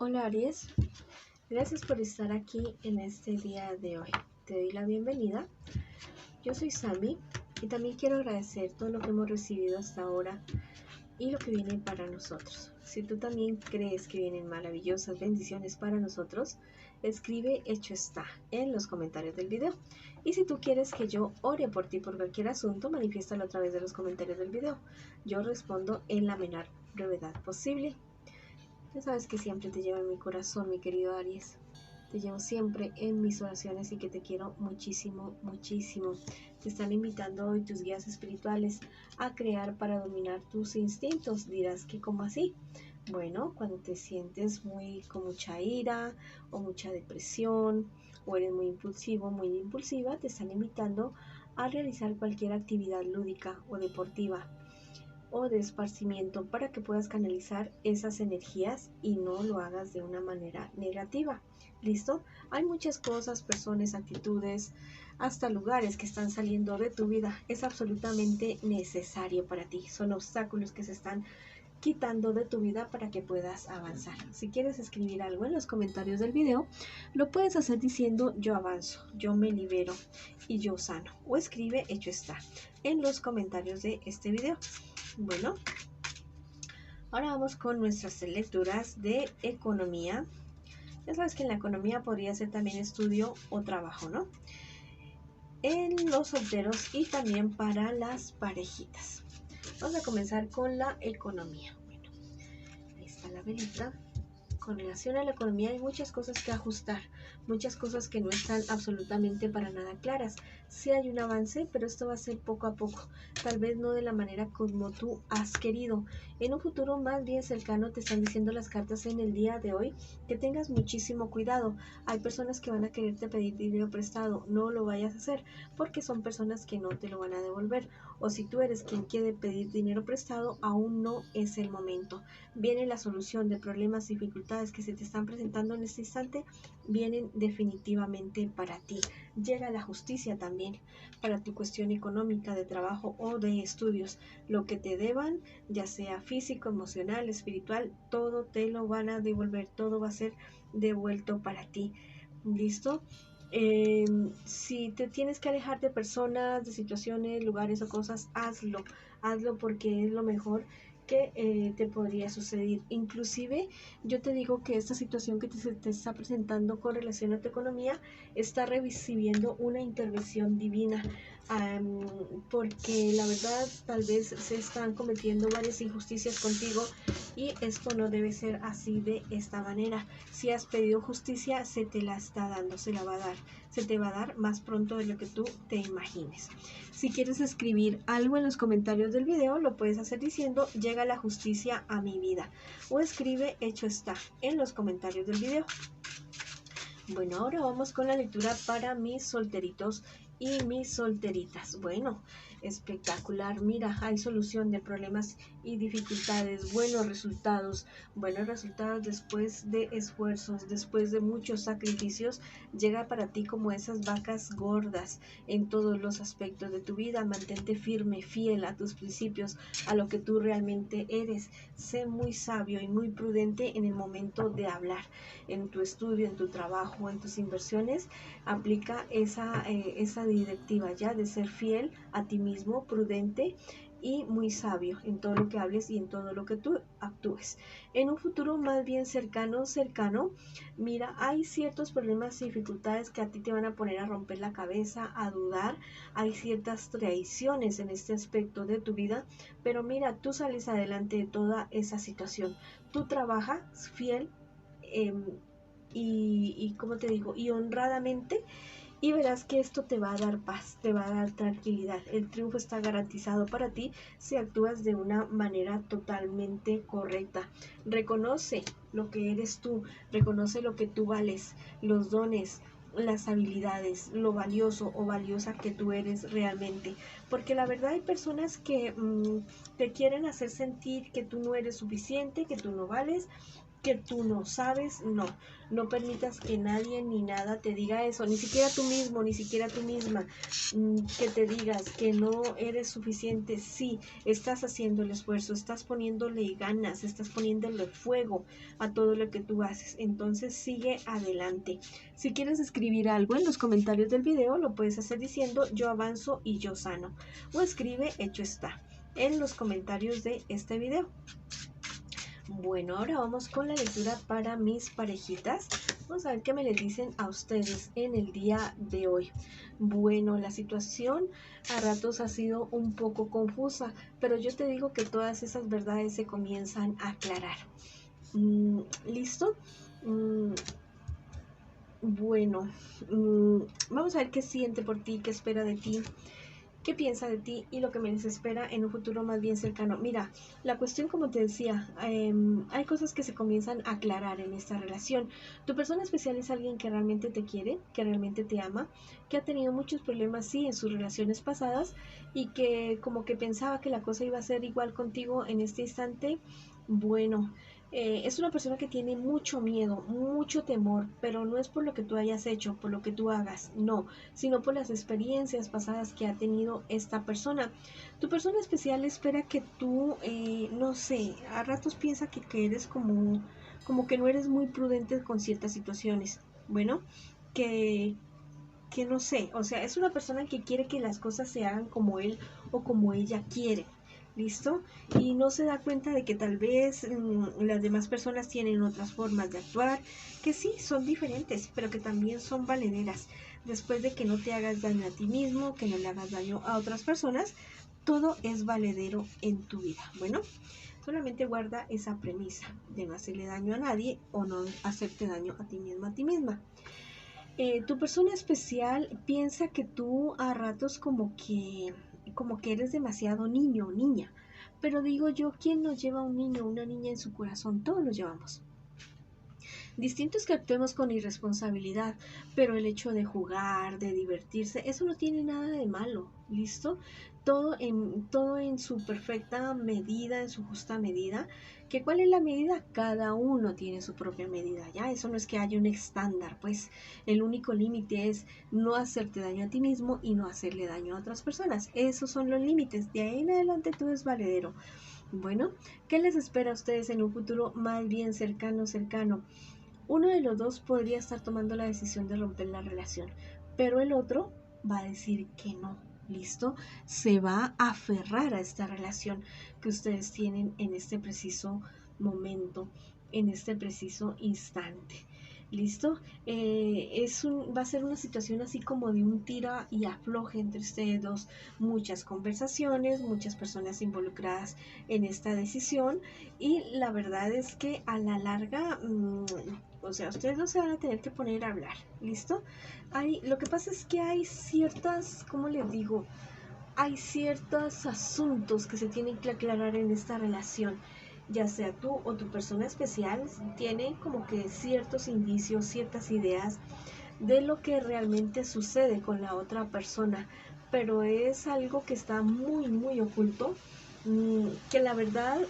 Hola Aries, gracias por estar aquí en este día de hoy. Te doy la bienvenida. Yo soy Sami y también quiero agradecer todo lo que hemos recibido hasta ahora y lo que viene para nosotros. Si tú también crees que vienen maravillosas bendiciones para nosotros, escribe hecho está en los comentarios del video. Y si tú quieres que yo ore por ti por cualquier asunto, manifiéstalo a través de los comentarios del video. Yo respondo en la menor brevedad posible. Ya sabes que siempre te llevo en mi corazón, mi querido Aries. Te llevo siempre en mis oraciones y que te quiero muchísimo, muchísimo. Te están invitando hoy tus guías espirituales a crear para dominar tus instintos. Dirás que ¿cómo así? Bueno, cuando te sientes con mucha ira o mucha depresión o eres muy impulsivo, muy impulsiva, te están invitando a realizar cualquier actividad lúdica o deportiva o de esparcimiento para que puedas canalizar esas energías y no lo hagas de una manera negativa. ¿Listo? Hay muchas cosas, personas, actitudes, hasta lugares que están saliendo de tu vida. Es absolutamente necesario para ti. Son obstáculos que se están quitando de tu vida para que puedas avanzar. Si quieres escribir algo en los comentarios del video, lo puedes hacer diciendo yo avanzo, yo me libero y yo sano. O escribe hecho está en los comentarios de este video. Bueno, ahora vamos con nuestras lecturas de economía. Ya sabes que en la economía podría ser también estudio o trabajo, ¿no? En los solteros y también para las parejitas. Vamos a comenzar con la economía. Bueno, ahí está la velita. Con relación a la economía hay muchas cosas que ajustar, muchas cosas que no están absolutamente para nada claras. Sí hay un avance, pero esto va a ser poco a poco, tal vez no de la manera como tú has querido. En un futuro más bien cercano te están diciendo las cartas en el día de hoy que tengas muchísimo cuidado. Hay personas que van a quererte pedir dinero prestado, no lo vayas a hacer porque son personas que no te lo van a devolver. O si tú eres quien quiere pedir dinero prestado, aún no es el momento. Viene la solución de problemas y dificultades que se te están presentando en este instante, vienen definitivamente para ti. Llega la justicia también para tu cuestión económica, de trabajo o de estudios. Lo que te deban, ya sea físico, emocional, espiritual, todo te lo van a devolver, todo va a ser devuelto para ti. ¿Listo? Si te tienes que alejar de personas, de situaciones, lugares o cosas, hazlo porque es lo mejor que te podría suceder. Inclusive yo te digo que esta situación que te está presentando con relación a tu economía está recibiendo una intervención divina, porque la verdad tal vez se están cometiendo varias injusticias contigo y esto no debe ser así de esta manera. Si has pedido justicia, se te la está dando, se la va a dar, se te va a dar más pronto de lo que tú te imagines. Si quieres escribir algo en los comentarios del video, lo puedes hacer diciendo llega la justicia a mi vida, o escribe hecho está en los comentarios del video. Bueno, ahora vamos con la lectura para mis solteritos y mis solteritas. Bueno, espectacular. Mira, hay solución de problemas y dificultades, buenos resultados después de esfuerzos, después de muchos sacrificios. Llega para ti como esas vacas gordas en todos los aspectos de tu vida. Mantente firme, fiel a tus principios, a lo que tú realmente eres. Sé muy sabio y muy prudente en el momento de hablar. En tu estudio, en tu trabajo, en tus inversiones, aplica esa directiva ya de ser fiel a ti mismo, prudente y muy sabio en todo lo que hables y en todo lo que tú actúes. En un futuro más bien cercano, mira, hay ciertos problemas y dificultades que a ti te van a poner a romper la cabeza, a dudar. Hay ciertas traiciones en este aspecto de tu vida, pero mira, tú sales adelante de toda esa situación. Tú trabajas fiel, como te digo, y honradamente, y verás que esto te va a dar paz, te va a dar tranquilidad. El triunfo está garantizado para ti si actúas de una manera totalmente correcta. Reconoce lo que eres tú, reconoce lo que tú vales, los dones, las habilidades, lo valioso o valiosa que tú eres realmente, porque la verdad hay personas que te quieren hacer sentir que tú no eres suficiente, que tú no vales, que tú no sabes, no permitas que nadie ni nada te diga eso, ni siquiera tú mismo, ni siquiera tú misma, que te digas que no eres suficiente. Sí, estás haciendo el esfuerzo, estás poniéndole ganas, estás poniéndole fuego a todo lo que tú haces, entonces sigue adelante. Si quieres escribir algo en los comentarios del video, lo puedes hacer diciendo yo avanzo y yo sano, o escribe hecho está en los comentarios de este video. Bueno, ahora vamos con la lectura para mis parejitas. Vamos a ver qué me les dicen a ustedes en el día de hoy. Bueno, la situación a ratos ha sido un poco confusa, pero yo te digo que todas esas verdades se comienzan a aclarar. ¿Listo? Bueno, vamos a ver qué siente por ti, qué espera de ti, qué piensa de ti y lo que me les espera en un futuro más bien cercano. Mira, la cuestión, como te decía, hay cosas que se comienzan a aclarar en esta relación. Tu persona especial es alguien que realmente te quiere, que realmente te ama, que ha tenido muchos problemas, sí, en sus relaciones pasadas y que como que pensaba que la cosa iba a ser igual contigo en este instante. Bueno, es una persona que tiene mucho miedo, mucho temor, pero no es por lo que tú hayas hecho, por lo que tú hagas, no, sino por las experiencias pasadas que ha tenido esta persona. Tu persona especial espera que tú, no sé, a ratos piensa que eres como que no eres muy prudente con ciertas situaciones. Bueno, que, que no sé, o sea, es una persona que quiere que las cosas se hagan como él o como ella quiere. ¿Listo? Y no se da cuenta de que tal vez las demás personas tienen otras formas de actuar, que sí, son diferentes, pero que también son valederas. Después de que no te hagas daño a ti mismo, que no le hagas daño a otras personas, todo es valedero en tu vida. Bueno, solamente guarda esa premisa de no hacerle daño a nadie o no hacerte daño a ti mismo, a ti misma. Tu persona especial piensa que tú a ratos como que eres demasiado niño o niña. Pero digo yo, ¿quién no lleva un niño o una niña en su corazón? Todos lo llevamos. Distinto es que actuemos con irresponsabilidad, pero el hecho de jugar, de divertirse, eso no tiene nada de malo, ¿listo? Todo en su perfecta medida, en su justa medida. ¿Que cuál es la medida? Cada uno tiene su propia medida, ¿ya? Eso no es que haya un estándar, pues el único límite es no hacerte daño a ti mismo y no hacerle daño a otras personas. Esos son los límites, de ahí en adelante todo es valedero. Bueno, ¿qué les espera a ustedes en un futuro más bien cercano? Uno de los dos podría estar tomando la decisión de romper la relación, pero el otro va a decir que no. ¿Listo? Se va a aferrar a esta relación que ustedes tienen en este preciso momento, en este preciso instante. ¿Listo? Va a ser una situación así como de un tira y afloje entre ustedes dos. Muchas conversaciones, muchas personas involucradas en esta decisión y la verdad es que a la larga, o sea, ustedes no se van a tener que poner a hablar, ¿listo? Lo que pasa es que hay ciertas, ¿cómo les digo? Hay ciertos asuntos que se tienen que aclarar en esta relación, ya sea tú o tu persona especial, tienen como que ciertos indicios, ciertas ideas de lo que realmente sucede con la otra persona, pero es algo que está muy, muy oculto, que la verdad,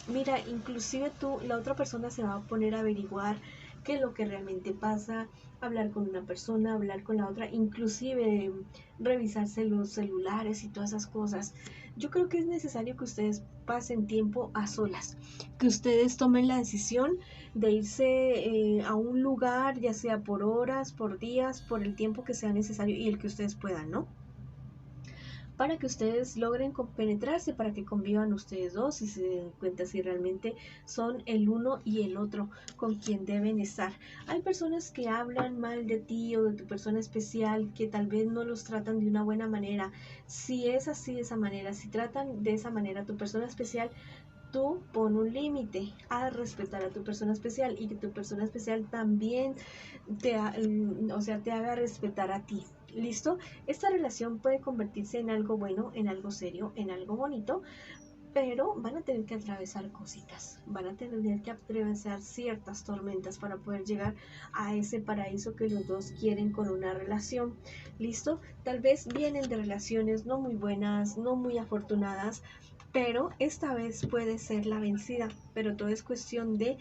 mira, inclusive la otra persona se va a poner a averiguar qué es lo que realmente pasa, hablar con una persona, hablar con la otra, inclusive revisarse los celulares y todas esas cosas. Yo creo que es necesario que ustedes pasen tiempo a solas, que ustedes tomen la decisión de irse a un lugar, ya sea por horas, por días, por el tiempo que sea necesario y el que ustedes puedan, ¿no? Para que ustedes logren compenetrarse, para que convivan ustedes dos y se den cuenta si realmente son el uno y el otro con quien deben estar. Hay personas que hablan mal de ti o de tu persona especial, que tal vez no los tratan de una buena manera. Si es así de esa manera, si tratan de esa manera a tu persona especial, tú pon un límite a respetar a tu persona especial y que tu persona especial también o sea, te haga respetar a ti. ¿Listo? Esta relación puede convertirse en algo bueno, en algo serio, en algo bonito, pero van a tener que atravesar cositas, van a tener que atravesar ciertas tormentas para poder llegar a ese paraíso que los dos quieren con una relación. ¿Listo? Tal vez vienen de relaciones no muy buenas, no muy afortunadas, pero esta vez puede ser la vencida, pero todo es cuestión de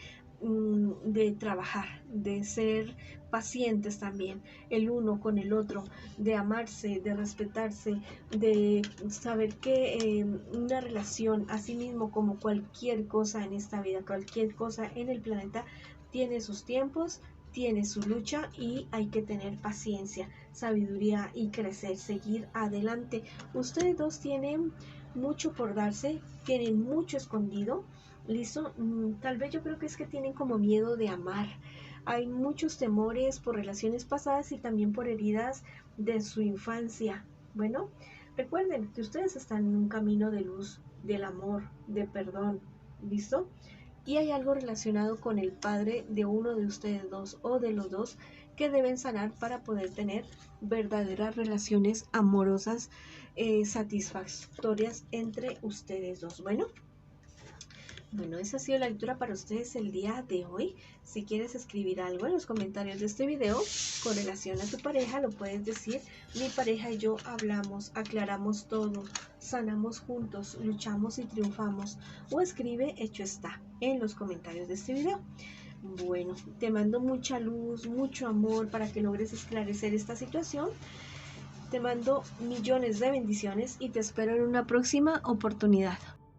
trabajar, de ser pacientes también, el uno con el otro, de amarse, de respetarse, de saber que una relación, así mismo como cualquier cosa en esta vida, cualquier cosa en el planeta, tiene sus tiempos, tiene su lucha y hay que tener paciencia, sabiduría y crecer, seguir adelante. Ustedes dos tienen mucho por darse, tienen mucho escondido. ¿Listo? Tal vez yo creo que es que tienen como miedo de amar. Hay muchos temores por relaciones pasadas y también por heridas de su infancia. Bueno, recuerden que ustedes están en un camino de luz, del amor, de perdón. ¿Listo? Y hay algo relacionado con el padre de uno de ustedes dos o de los dos que deben sanar para poder tener verdaderas relaciones amorosas satisfactorias entre ustedes dos. Bueno, esa ha sido la lectura para ustedes el día de hoy. Si quieres escribir algo en los comentarios de este video con relación a tu pareja, lo puedes decir. Mi pareja y yo hablamos, aclaramos todo, sanamos juntos, luchamos y triunfamos. O escribe hecho está en los comentarios de este video. Bueno, te mando mucha luz, mucho amor para que logres esclarecer esta situación. Te mando millones de bendiciones y te espero en una próxima oportunidad.